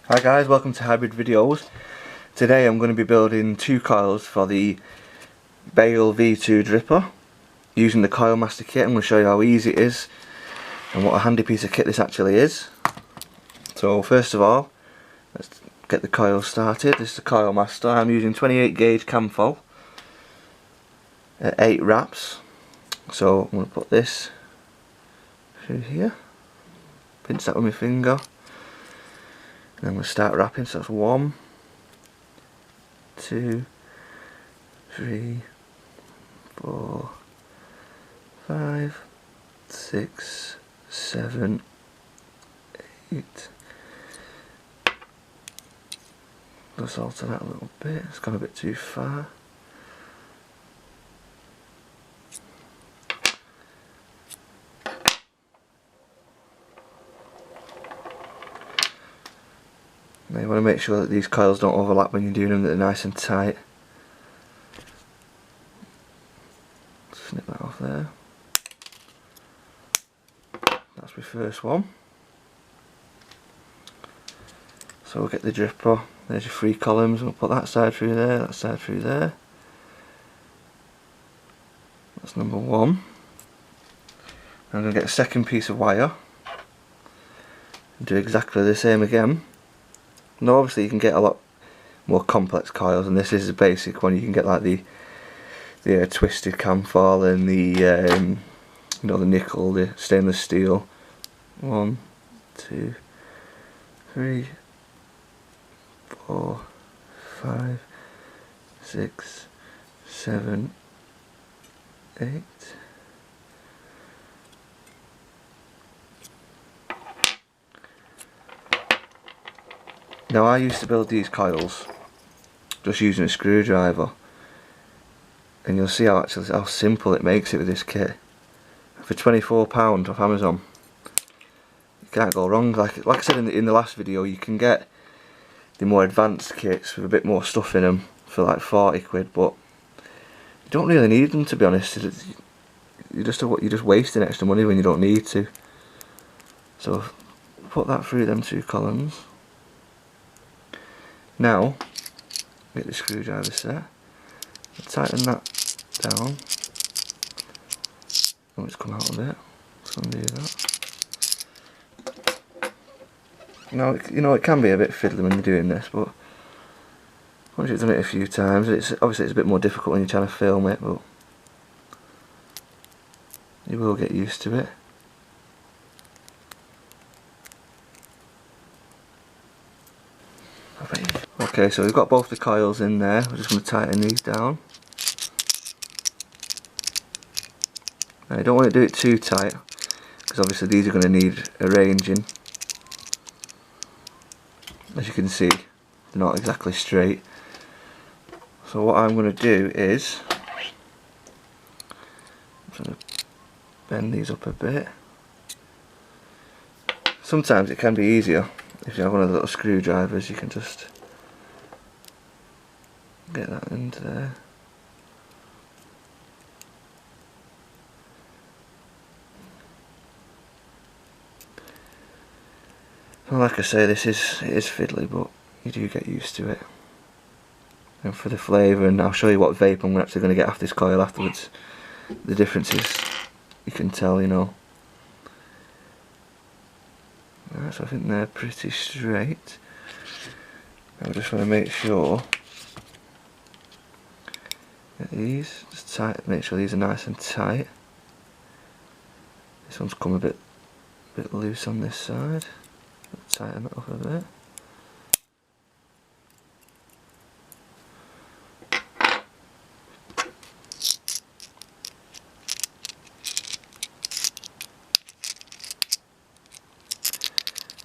Hi guys, welcome to Hybrid Videos. Today I'm going to be building two coils for the Baal V2 dripper using the coilmaster kit. I'm going to show you how easy it is and what a handy piece of kit this actually is. So first of all, let's get the coil started. This is the coilmaster. I'm using 28 gauge kanthal at 8 wraps. So I'm going to put this through here, pinch that with my finger. And I'm going to start wrapping, so that's 1, 2, 3, 4, 5, 6, 7, 8. Let's alter that a little bit, it's gone a bit too far. Now you want to make sure that these coils don't overlap when you're doing them, that they're nice and tight. Snip that off there. That's my first one. So we'll get the dripper. There's your 3 columns. We'll put that side through there, that side through there. That's number 1. I'm going to get a second piece of wire and do exactly the same again. Now obviously you can get a lot more complex coils, and this is a basic one. You can get like the twisted kanthal and the the nickel, the stainless steel. 1, 2, 3, 4, 5, 6, 7, 8. Now I used to build these coils just using a screwdriver, and you'll see how simple it makes it with this kit. For £24 off Amazon, you can't go wrong. Like I said in the last video, you can get the more advanced kits with a bit more stuff in them for like 40 quid, but you don't really need them, to be honest. You're just wasting extra money when you don't need to. So put that through them 2 columns. Now get the screwdriver set, tighten that down. Oh, it's come out a bit. Let's undo that. Now, it can be a bit fiddly when you're doing this, but once you've done it a few times, obviously it's a bit more difficult when you're trying to film it, but you will get used to it. Okay, so we've got both the coils in there. We're just going to tighten these down. Now, you don't want to do it too tight, because obviously these are going to need arranging. As you can see, they're not exactly straight. So what I'm going to do is I'm going to bend these up a bit. Sometimes it can be easier if you have one of the little screwdrivers. You can just get that into there. Well, like I say, it is fiddly, but you do get used to it. And for the flavour, and I'll show you what vape I'm actually going to get off this coil afterwards. The differences, you can tell, Right, so I think they're pretty straight. I just want to make sure that these, just tight, make sure these are nice and tight. This one's come a bit loose on this side. Tighten that up a bit.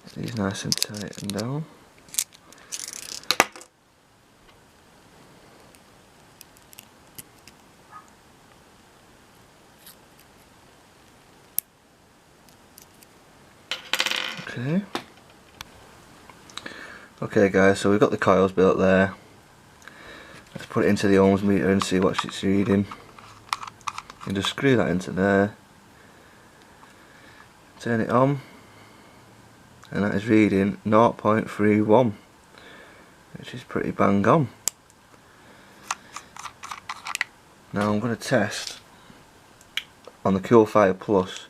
Get these nice and tightened down. Okay. Okay guys, so we've got the coils built there. Let's put it into the ohms meter and see what it's reading. You just screw that into there, turn it on, and that is reading 0.31, which is pretty bang on. Now I'm going to test on the Cool Fire Plus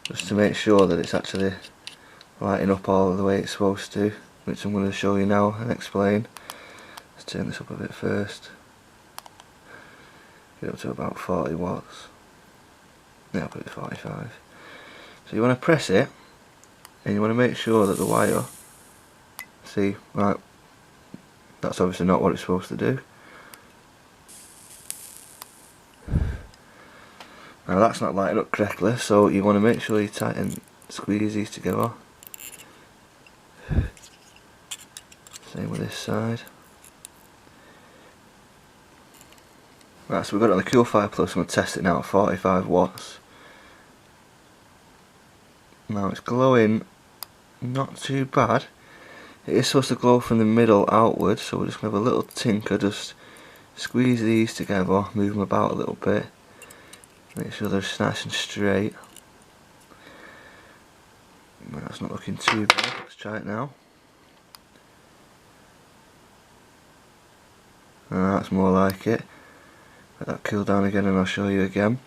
just to make sure that it's actually lighting up all the way it's supposed to, which I'm going to show you now and explain. Let's turn this up a bit first. Get up to about 40 watts. Yeah, I'll put it 45. So you want to press it and you want to make sure that the wire, see, right, that's obviously not what it's supposed to do. Now that's not lighting up correctly, so you want to make sure you tighten, squeeze these together. Same with this side. Right, so we've got it on the Cool Fire Plus. I'm going to test it now at 45 watts. Now it's glowing not too bad. It is supposed to glow from the middle outward, so we're just going to have a little tinker, just squeeze these together, move them about a little bit, make sure they're nice and straight. That's not looking too bad. Let's try it now. That's more like it. Let that cool down again and I'll show you again.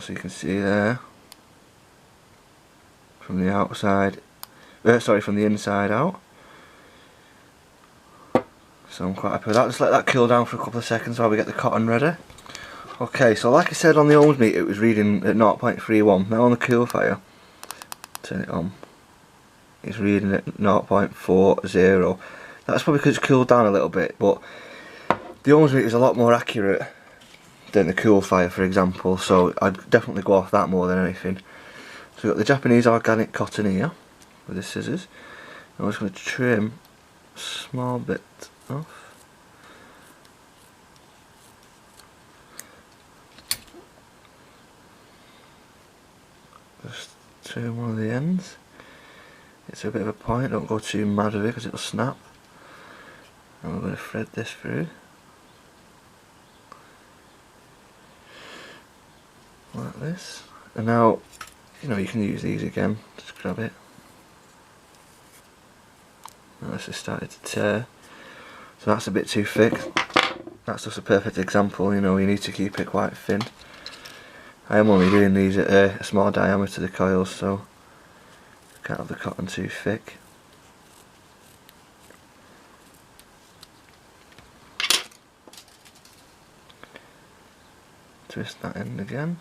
So you can see there, from the outside, sorry, from the inside out. So I'm quite happy with that. Just let that cool down for a couple of seconds while we get the cotton ready. Okay, so like I said on the ohms meter, it was reading at 0.31. Now on the Cool Fire, turn it on, it's reading at 0.40. That's probably because it's cooled down a little bit, but the ohms meter is a lot more accurate than the Cool Fire, for example, so I'd definitely go off that more than anything. So we've got the Japanese organic cotton here with the scissors. I'm just going to trim a small bit off. Just trim one of the ends. It's a bit of a point, don't go too mad with it because it'll snap. And we're going to thread this through. Like this. And now, you know, you can use these again, just grab it. Now this has started to tear. So that's a bit too thick. That's just a perfect example, you know, you need to keep it quite thin. I am only doing these at a small diameter, the coils, so can't have the cotton too thick. Twist that end again.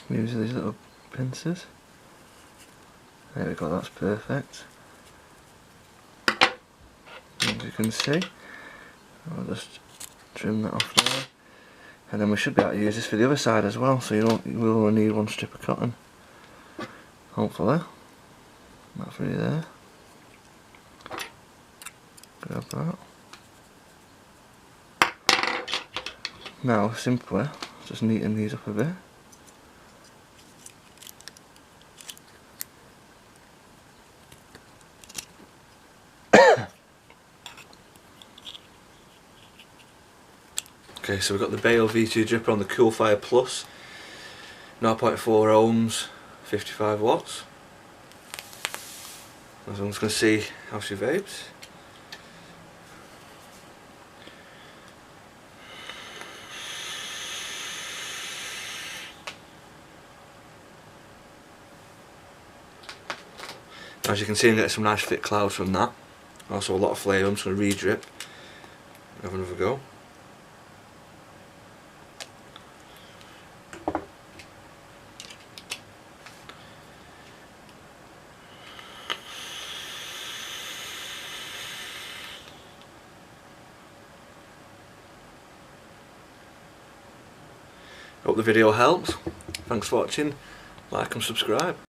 Use these little pincers. There we go, that's perfect. As you can see, I'll just trim that off there. And then we should be able to use this for the other side as well, so you will only need one strip of cotton. Hopefully. That through there. Grab that. Now, simply, just neaten these up a bit. Okay, so we've got the Baal V2 dripper on the Cool Fire Plus, 0.4 ohms, 55 watts. So I'm just going to see how she vapes. As you can see, I'm getting some nice thick clouds from that. Also a lot of flame. I'm just going to re-drip. Have another go. Hope the video helps. Thanks for watching. Like and subscribe.